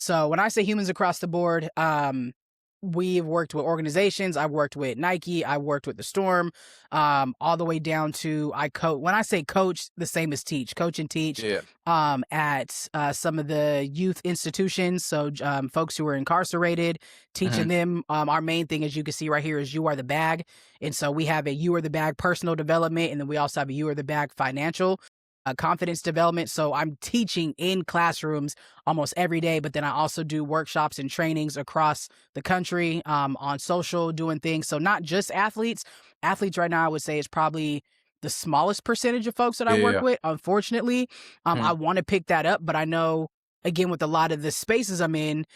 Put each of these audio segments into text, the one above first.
So when I say humans across the board, we've worked with organizations. I've worked with Nike. I worked with the Storm, all the way down to I coach. When I say coach, the same as teach, coach and teach. Yeah. At some of the youth institutions. So folks who are incarcerated, teaching them. Our main thing, as you can see right here, is You Are the Bag. And so we have a You Are the Bag personal development, and then we also have a You Are the Bag financial confidence development. So I'm teaching in classrooms almost every day, but then I also do workshops and trainings across the country, on social, doing things. So not just athletes. Athletes right now, I would say, is probably the smallest percentage of folks that I work with, unfortunately. I want to pick that up, but I know, again, with a lot of the spaces I'm in,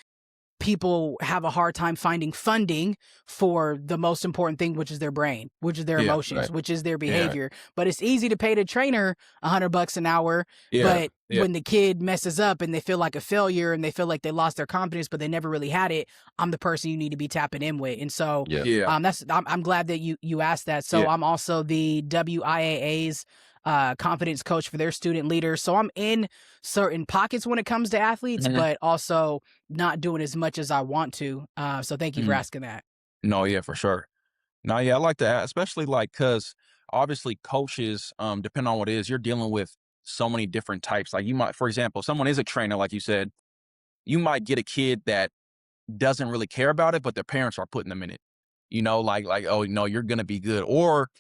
people have a hard time finding funding for the most important thing, which is their brain, which is their emotions, which is their behavior. But it's easy to pay the trainer $100 an hour. But when the kid messes up and they feel like a failure and they feel like they lost their confidence, but they never really had it, I'm the person you need to be tapping in with. And so I'm glad that you asked that. So I'm also the WIAA's confidence coach for their student leaders. So I'm in certain pockets when it comes to athletes, but also not doing as much as I want to. So thank you for asking that. No, yeah, for sure. No, yeah, I like that, especially like, cause obviously coaches, depending on what it is, you're dealing with so many different types. Like you might, for example, if someone is a trainer, like you said, you might get a kid that doesn't really care about it, but their parents are putting them in it, like, oh, no, you're going to be good. Or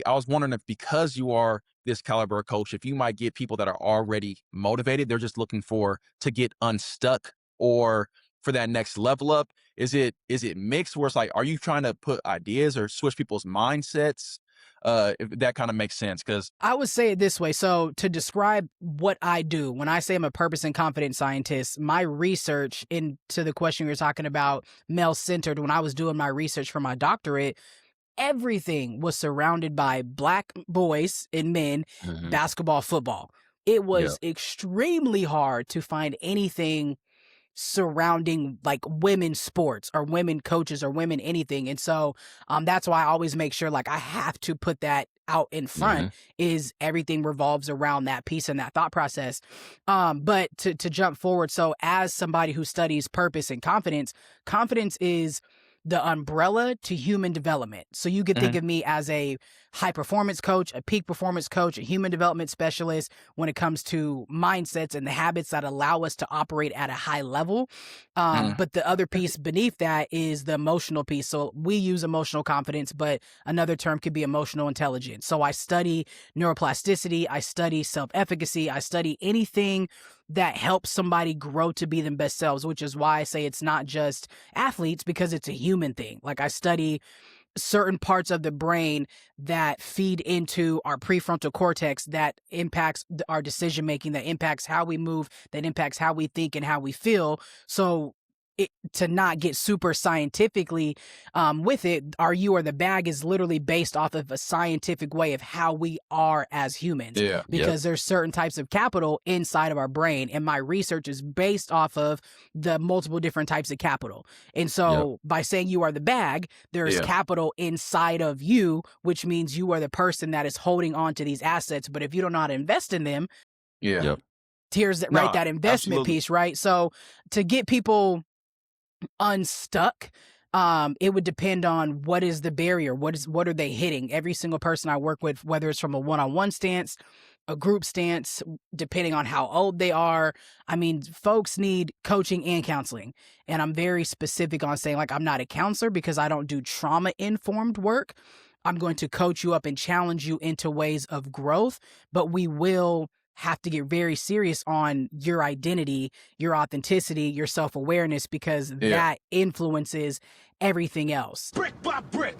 I was wondering if, because you are this caliber coach, if you might get people that are already motivated, they're just looking to get unstuck or for that next level up. Is it mixed where it's like, are you trying to put ideas or switch people's mindsets? If that kind of makes sense, because I would say it this way. So to describe what I do, when I say I'm a purpose and confidence scientist, my research into the question you're talking about, male-centered, when I was doing my research for my doctorate, everything was surrounded by Black boys and men, basketball, football. It was extremely hard to find anything surrounding like women's sports or women coaches or women anything. And so that's why I always make sure like I have to put that out in front, is everything revolves around that piece and that thought process. But to jump forward, so as somebody who studies purpose and confidence is the umbrella to human development. So you could think of me as a high performance coach, a peak performance coach, a human development specialist when it comes to mindsets and the habits that allow us to operate at a high level. But the other piece beneath that is the emotional piece. So we use emotional confidence, but another term could be emotional intelligence. So I study neuroplasticity, I study self-efficacy, I study anything that helps somebody grow to be their best selves, which is why I say it's not just athletes, because it's a human thing. Like I study certain parts of the brain that feed into our prefrontal cortex that impacts our decision making, that impacts how we move, that impacts how we think and how we feel. So to not get super scientifically with it, our You Are the Bag is literally based off of a scientific way of how we are as humans. Because there's certain types of capital inside of our brain, and my research is based off of the multiple different types of capital. And so by saying you are the bag, there's capital inside of you, which means you are the person that is holding on to these assets. But if you don't know how to invest in them, here's that investment piece, right? So to get people unstuck, it would depend on what is the barrier, what are they hitting. Every single person I work with, whether it's from a one-on-one stance, a group stance, depending on how old they are. I mean, folks need coaching and counseling. And I'm very specific on saying, like, I'm not a counselor because I don't do trauma-informed work. I'm going to coach you up and challenge you into ways of growth, but we will have to get very serious on your identity, your authenticity, your self-awareness, because that influences everything else. Brick by brick,